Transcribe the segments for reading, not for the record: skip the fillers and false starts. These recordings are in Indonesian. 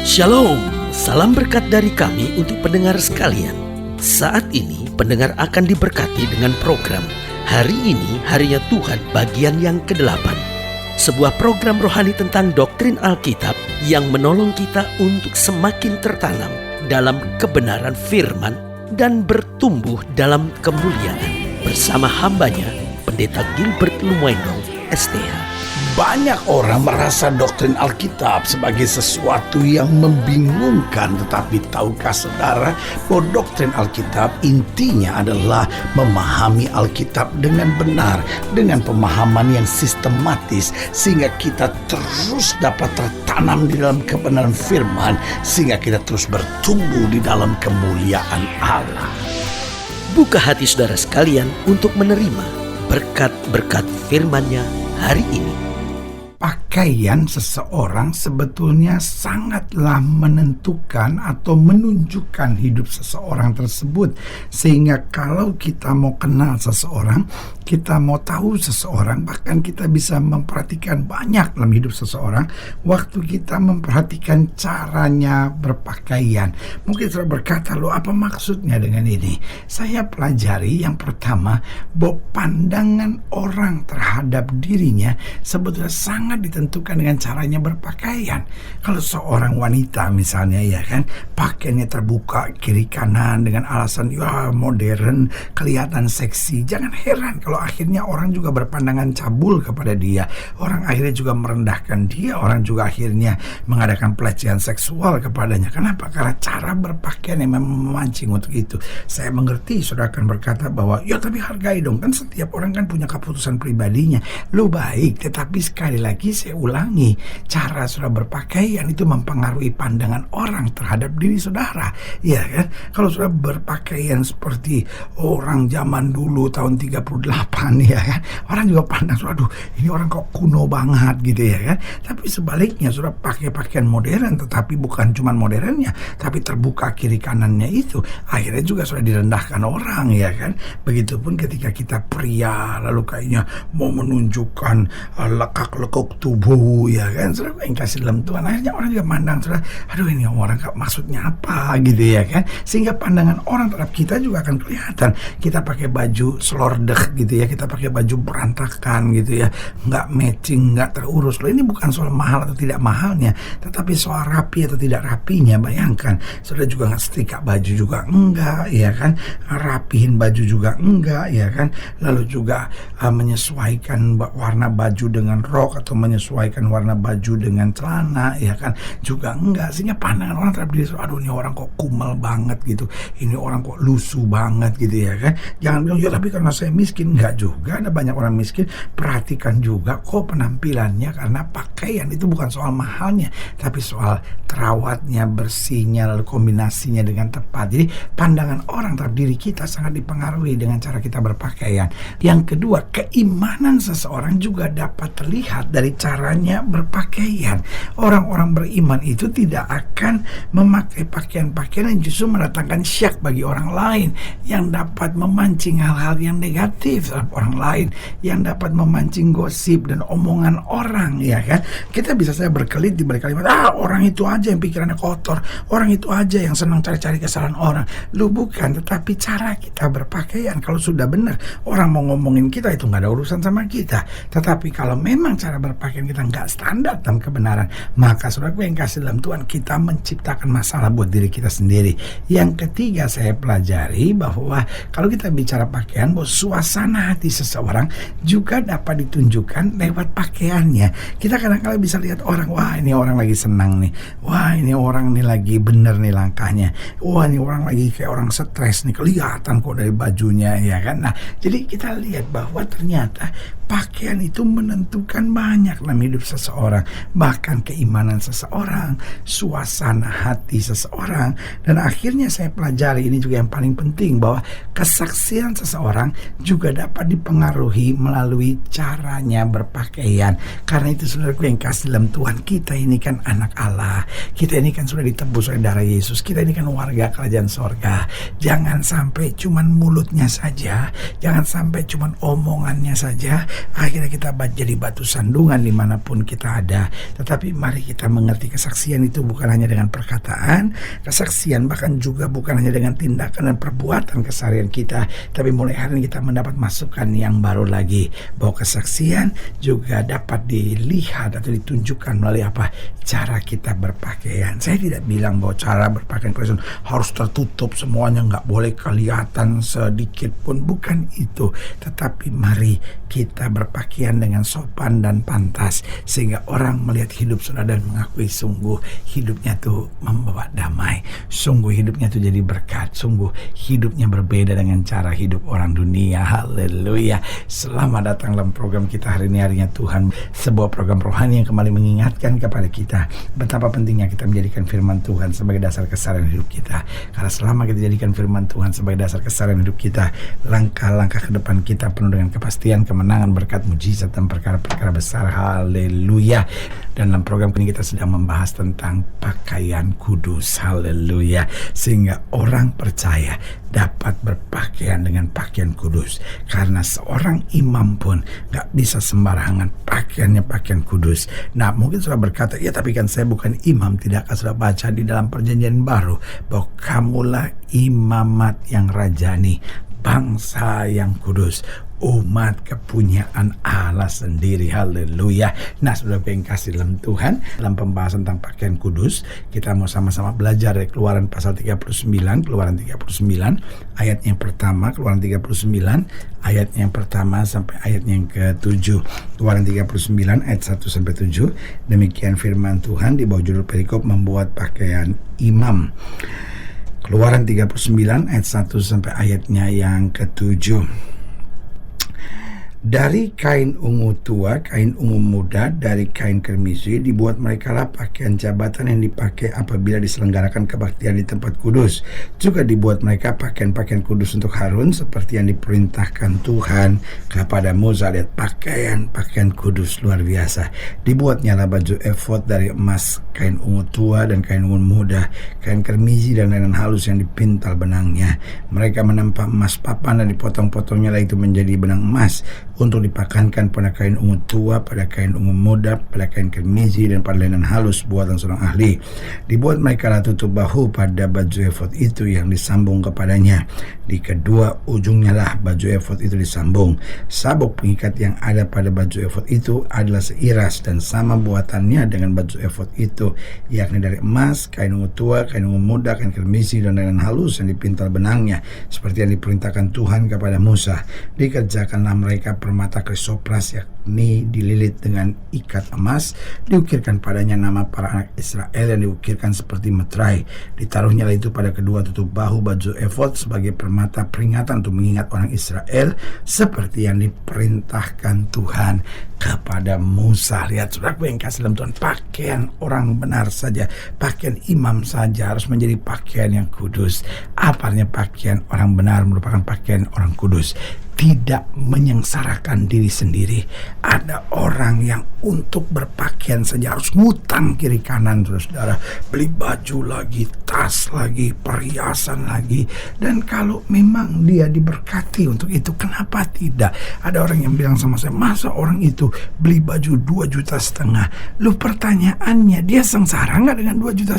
Shalom, salam berkat dari kami untuk pendengar sekalian. Saat ini pendengar akan diberkati dengan program Hari Ini Harinya Tuhan bagian yang ke-8. Sebuah program rohani tentang doktrin Alkitab yang menolong kita untuk semakin tertanam dalam kebenaran firman dan bertumbuh dalam kemuliaan. Bersama hambanya, Pendeta Gilbert Lumwendong, STH. Banyak orang merasa doktrin Alkitab sebagai sesuatu yang membingungkan. Tetapi tahukah saudara bahwa doktrin Alkitab intinya adalah memahami Alkitab dengan benar, dengan pemahaman yang sistematis, sehingga kita terus dapat tertanam di dalam kebenaran firman, sehingga kita terus bertumbuh di dalam kemuliaan Allah. Buka hati saudara sekalian untuk menerima berkat-berkat firman-Nya hari ini. Pakaian seseorang sebetulnya sangatlah menentukan atau menunjukkan hidup seseorang tersebut. Sehingga kalau kita mau kenal seseorang, kita mau tahu seseorang, bahkan kita bisa memperhatikan banyak dalam hidup seseorang waktu kita memperhatikan caranya berpakaian. Mungkin saudara berkata, loh apa maksudnya dengan ini? Saya pelajari yang pertama bahwa pandangan orang terhadap dirinya sebetulnya sangat ditentukan dengan caranya berpakaian. Kalau seorang wanita misalnya, ya kan, pakaiannya terbuka kiri kanan dengan alasan ya modern, kelihatan seksi, jangan heran kalau akhirnya orang juga berpandangan cabul kepada dia. Orang akhirnya juga merendahkan dia, orang juga akhirnya mengadakan pelecehan seksual kepadanya. Kenapa? Karena cara berpakaian yang memancing untuk itu. Saya mengerti saudara akan berkata bahwa ya tapi hargai dong, kan setiap orang kan punya keputusan pribadinya. Lu baik, tetapi sekali lagi saya ulangi, cara saudara berpakaian itu mempengaruhi pandangan orang terhadap diri saudara. Ya kan? Kalau saudara berpakaian seperti orang zaman dulu tahun 38, ya kan, orang juga pandang, aduh ini orang kok kuno banget gitu, ya kan. Tapi sebaliknya saudara pakai pakaian modern, tetapi bukan cuma modernnya, tapi terbuka kiri kanannya itu, akhirnya juga sudah direndahkan orang, ya kan. Begitupun ketika kita pria lalu kayaknya mau menunjukkan lekak-lekuk tubuh, ya kan, saudara yang kasih dalam Tuhan, akhirnya orang juga mandang saudara, aduh ini orang maksudnya apa gitu, ya kan. Sehingga pandangan orang terhadap kita juga akan kelihatan. Kita pakai baju selordek gitu ya, kita pakai baju berantakan gitu ya, nggak matching, nggak terurus. Loh, ini bukan soal mahal atau tidak mahalnya, tetapi soal rapi atau tidak rapinya. Bayangkan saudara juga nggak setrika baju juga enggak, ya kan, rapihin baju juga enggak, ya kan, lalu juga menyesuaikan warna baju dengan rok atau menyesuaikan warna baju dengan celana, ya kan, juga enggak. Sehingga pandangan orang terhadap diri, aduh ini orang kok kumal banget gitu, ini orang kok lusuh banget gitu, ya kan. Jangan bilang ya tapi karena saya miskin. Enggak juga, ada banyak orang miskin. Perhatikan juga kok penampilannya, karena pakaian itu bukan soal mahalnya, tapi soal terawatnya, bersihnya, lalu kombinasinya dengan tepat. Jadi pandangan orang terhadap diri kita sangat dipengaruhi dengan cara kita berpakaian. Yang kedua, keimanan seseorang juga dapat terlihat dari caranya berpakaian. Orang-orang beriman itu tidak akan memakai pakaian-pakaian yang justru mendatangkan syak bagi orang lain, yang dapat memancing hal-hal yang negatif terhadap orang lain, yang dapat memancing gosip dan omongan orang, ya kan. Kita bisa saya berkelit di balik kalimat, orang itu aja yang pikirannya kotor, orang itu aja yang senang cari-cari kesalahan orang. Lu bukan, tetapi cara kita berpakaian kalau sudah benar, orang mau ngomongin kita itu nggak ada urusan sama kita. Tetapi kalau memang cara berpakaian kita nggak standar dalam kebenaran, maka saudaraku yang kasih dalam Tuhan, kita menciptakan masalah buat diri kita sendiri. Yang ketiga, saya pelajari bahwa kalau kita bicara pakaian, bahwa suasana hati seseorang juga dapat ditunjukkan lewat pakaiannya. Kita kadang-kadang bisa lihat orang, wah ini orang lagi senang nih, wah ini orang nih lagi bener nih langkahnya, wah ini orang lagi kayak orang stres nih, kelihatan kok dari bajunya, ya kan. Nah, jadi kita lihat bahwa ternyata pakaian itu menentukan banyak dalam hidup seseorang, bahkan keimanan seseorang, suasana hati seseorang. Dan akhirnya saya pelajari, ini juga yang paling penting, bahwa kesaksian seseorang juga dapat dipengaruhi melalui caranya berpakaian. Karena itu saudaraku yang kasih dalam Tuhan, kita ini kan anak Allah, kita ini kan sudah ditebus oleh darah Yesus, kita ini kan warga kerajaan sorga. Jangan sampai cuman mulutnya saja, jangan sampai cuman omongannya saja, Akhirnya kita jadi batu sandungan dimanapun kita ada. Tetapi mari kita mengerti kesaksian itu bukan hanya dengan perkataan, kesaksian bahkan juga bukan hanya dengan tindakan dan perbuatan keseharian kita, tapi mulai hari ini kita mendapat masukan yang baru lagi, bahwa kesaksian juga dapat dilihat atau ditunjukkan melalui apa? Cara kita berpakaian. Saya tidak bilang bahwa cara berpakaian Kristen harus tertutup semuanya, nggak boleh kelihatan sedikit pun, bukan itu. Tetapi mari kita berpakaian dengan sopan dan pantas, sehingga orang melihat hidup saudara dan mengakui sungguh hidupnya tuh membawa damai, sungguh hidupnya tuh jadi berkat, sungguh hidupnya berbeda dengan cara hidup orang dunia. Haleluya. Selamat datang dalam program kita hari ini, Harinya Tuhan, sebuah program rohani yang kembali mengingatkan kepada kita betapa pentingnya kita menjadikan firman Tuhan sebagai dasar keseharian hidup kita. Karena selama kita jadikan firman Tuhan sebagai dasar keseharian hidup kita, langkah-langkah ke depan kita penuh dengan kepastian, kemenangan, berkat, mujizat, dan perkara-perkara besar. Haleluya. Dan dalam program ini kita sedang membahas tentang pakaian kudus. Haleluya. Sehingga orang percaya dapat berpakaian dengan pakaian kudus. Karena seorang imam pun gak bisa sembarangan pakaiannya pakaian kudus. Nah, mungkin sudah berkata, ya tapi kan saya bukan imam. Tidakkah sudah baca di dalam perjanjian baru bahwa kamulah imamat yang rajani, bangsa yang kudus, umat kepunyaan Allah sendiri. Haleluya. Nah, saudara yang kasih dalam Tuhan, dalam pembahasan tentang pakaian kudus, kita mau sama-sama belajar dari Keluaran pasal 39, Keluaran 39 ayat yang pertama, Keluaran 39 ayat yang pertama sampai ayat yang ke-7. Keluaran 39 ayat 1 sampai 7. Demikian firman Tuhan di bawah judul perikop membuat pakaian imam. Keluaran 39 ayat 1 sampai ayatnya yang ke-7. Dari kain ungu tua, kain ungu muda, dari kain kermisi dibuat merekalah pakaian jabatan yang dipakai apabila diselenggarakan kebaktian di tempat kudus. Juga dibuat mereka pakaian-pakaian kudus untuk Harun seperti yang diperintahkan Tuhan kepada Musa. Lihat, pakaian kudus luar biasa. Dibuatnyalah baju efod dari emas, kain ungu tua dan kain ungu muda, kain kermisi dan linen halus yang dipintal benangnya. Mereka menempa emas papan dan dipotong-potongnya itu menjadi benang emas, untuk dipakankan pada kain ungu tua, pada kain ungu muda, pada kain kermisi, dan pada linen halus buatan seorang ahli. Dibuat mereka lah tutup bahu pada baju efod itu yang disambung kepadanya. Di kedua ujungnya lah baju efod itu disambung. Sabuk pengikat yang ada pada baju efod itu adalah seiras dan sama buatannya dengan baju efod itu, yakni dari emas, kain ungu tua, kain ungu muda, kain kermisi, dan linen halus yang dipintal benangnya, seperti yang diperintahkan Tuhan kepada Musa. Dikerjakanlah mereka permata krisopras, yakni dililit dengan ikat emas. Diukirkan padanya nama para anak Israel yang diukirkan seperti meterai. Ditaruhnya itu pada kedua tutup bahu baju efod sebagai permata peringatan untuk mengingat orang Israel, seperti yang diperintahkan Tuhan kepada Musa. Lihat, saudaraku yang kasih dalam Tuhan, pakaian orang benar saja, pakaian imam saja harus menjadi pakaian yang kudus. Apa artinya pakaian orang benar merupakan pakaian orang kudus? Tidak menyengsarakan diri sendiri. Ada orang yang untuk berpakaian saja harus ngutang kiri kanan, saudara. Beli baju lagi, tas lagi, perhiasan lagi. Dan kalau memang dia diberkati untuk itu, kenapa tidak? Ada orang yang bilang sama saya, masa orang itu beli baju 2,5 juta? Lu, pertanyaannya, dia sengsara nggak dengan 2,5 juta?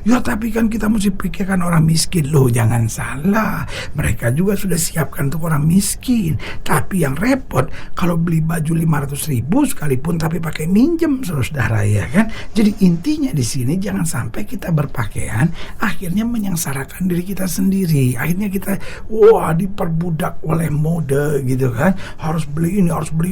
Ya tapi kan kita mesti pikirkan orang miskin. Loh, jangan salah, mereka juga sudah siapkan untuk orang miskin. Tapi yang repot kalau beli baju 500.000 sekalipun tapi pakai minjem, saudara, ya kan? Jadi intinya di sini jangan sampai kita berpakaian akhirnya menyengsarakan diri kita sendiri. Akhirnya kita diperbudak oleh mode gitu kan. Harus beli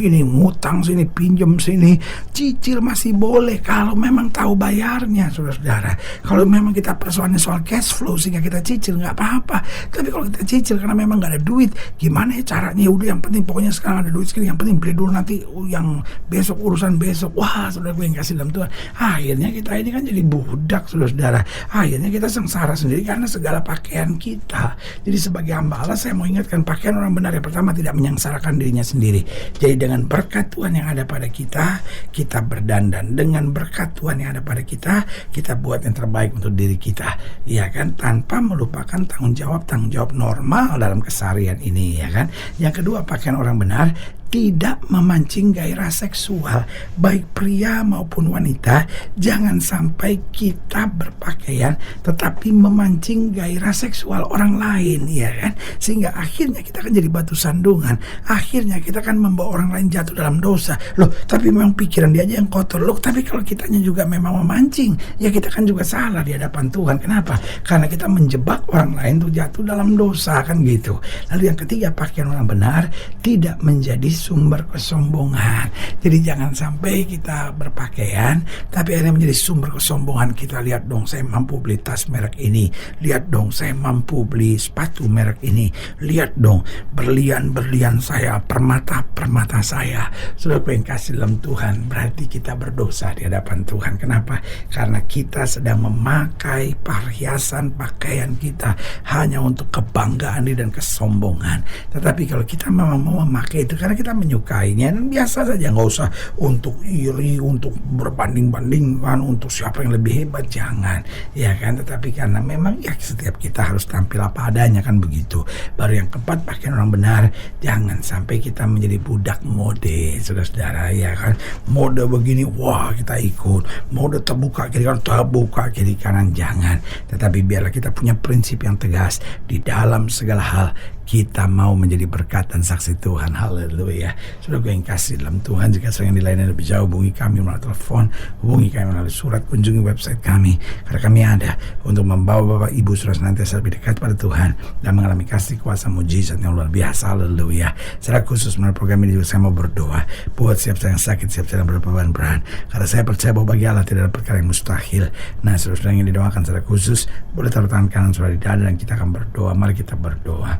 ini, ngutang sini, pinjem sini. Cicil masih boleh kalau memang tahu bayarnya, saudara. Kalau memang kita persoalannya soal cash flow sehingga kita cicil, nggak apa-apa. Tapi kalau kita cicil karena memang nggak ada duit, gimana ya caranya? Udah, yang penting pokoknya sekarang ada duit segini, yang penting beli dulu, nanti yang besok urusan besok. Wah, saudara gue yang kasih dalam Tuhan, akhirnya kita ini kan jadi budak, saudara. Akhirnya kita sengsara sendiri karena segala pakaian kita. Jadi sebagai hamba Allah, saya mau ingatkan, pakaian orang benar yang pertama tidak menyengsarakan dirinya sendiri. Jadi dengan berkat Tuhan yang ada pada kita, kita berdandan. Dengan berkat Tuhan yang ada pada kita, kita buat yang terbaik untuk diri kita, ya kan, tanpa melupakan tanggung jawab normal dalam keseharian ini, ya kan. Yang kedua, pakaian orang benar tidak memancing gairah seksual, baik pria maupun wanita. Jangan sampai kita berpakaian tetapi memancing gairah seksual orang lain, ya kan? Sehingga akhirnya kita akan jadi batu sandungan. Akhirnya kita akan membawa orang lain jatuh dalam dosa. Loh, tapi memang pikiran dia aja yang kotor. Loh, tapi kalau kitanya juga memang memancing, ya kita kan juga salah di hadapan Tuhan. Kenapa? Karena kita menjebak orang lain untuk jatuh dalam dosa, kan gitu. Lalu yang ketiga, pakaian orang benar tidak menjadi sumber kesombongan. Jadi jangan sampai kita berpakaian tapi akhirnya menjadi sumber kesombongan. Kita lihat dong, saya mampu beli tas merek ini. Lihat dong, saya mampu beli sepatu merek ini. Lihat dong, berlian-berlian saya, permata-permata saya. Saudara yang kasih dalam Tuhan, berarti kita berdosa di hadapan Tuhan. Kenapa? Karena kita sedang memakai perhiasan pakaian kita hanya untuk kebanggaan dan kesombongan. Tetapi kalau kita memang mau memakai itu karena kita menyukainya, dan biasa saja, nggak usah untuk iri, untuk berbanding-bandingkan, untuk siapa yang lebih hebat, jangan, ya kan? Tetapi karena memang ya setiap kita harus tampil apa adanya, kan begitu. Baru yang keempat, pakaian orang benar, jangan sampai kita menjadi budak mode, saudara-saudara, ya kan? Mode begini, wah kita ikut. Mode terbuka kiri kanan, terbuka kiri kanan, jangan. Tetapi biarlah kita punya prinsip yang tegas di dalam segala hal. Kita mau menjadi berkat dan saksi Tuhan. Haleluya. Saudara yang kasih dalam Tuhan, jika sedang dilayani lebih jauh, hubungi kami melalui telepon, hubungi kami melalui surat, kunjungi website kami, karena kami ada untuk membawa Bapak Ibu saudara senantiasa lebih dekat pada Tuhan dan mengalami kasih kuasa mujizat yang luar biasa. Haleluya. Secara khusus melalui program ini juga saya mau berdoa buat siapa yang sakit, siapa yang berbeban berat, karena saya percaya bahwa bagi Allah tidak ada perkara yang mustahil. Nah, saudara yang didoakan secara khusus, boleh taruh tangan kanan saudara di dada dan kita akan berdoa. Mari kita berdoa.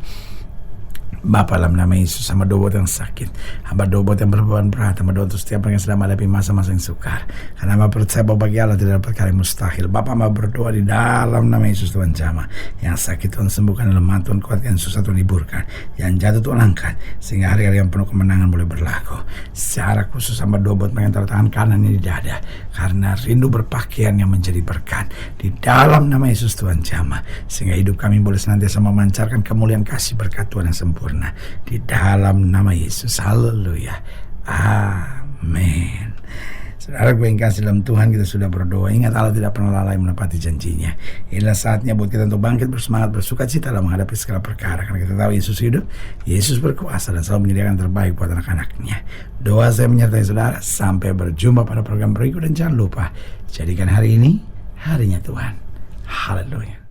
Bapa, dalam nama Yesus, hamba doa buat yang sakit, hamba doa buat yang berbeban berat, hamba doa untuk setiap orang yang sedang menghadapi masa-masa yang sukar, karena hamba percaya bahwa bagi Allah tidak ada perkara yang mustahil. Bapa, hamba berdoa di dalam nama Yesus, Tuhan jamah yang sakit Tuhan sembuhkan, lemah Tuhan kuatkan, susah Tuhan liburkan, yang jatuh Tuhan angkat, sehingga hari-hari yang penuh kemenangan boleh berlaku. Secara khusus hamba doa buat mereka yang taruh tangan kanan di dada, karena rindu berpakaian yang menjadi berkat di dalam nama Yesus, Tuhan jamah, sehingga hidup kami boleh senantiasa memancarkan kemuliaan kasih berkat Tuhan yang sempurna di dalam nama Yesus. Haleluya. Amin. Saudara gue yang kasih dalam Tuhan, kita sudah berdoa. Ingat, Allah tidak pernah lalai menepati janjinya. Inilah saatnya buat kita untuk bangkit bersemangat, bersuka cita dalam menghadapi segala perkara. Karena kita tahu Yesus hidup, Yesus berkuasa dan selalu menyediakan terbaik buat anak-anaknya. Doa saya menyertai saudara. Sampai berjumpa pada program berikut, dan jangan lupa jadikan hari ini harinya Tuhan. Haleluya.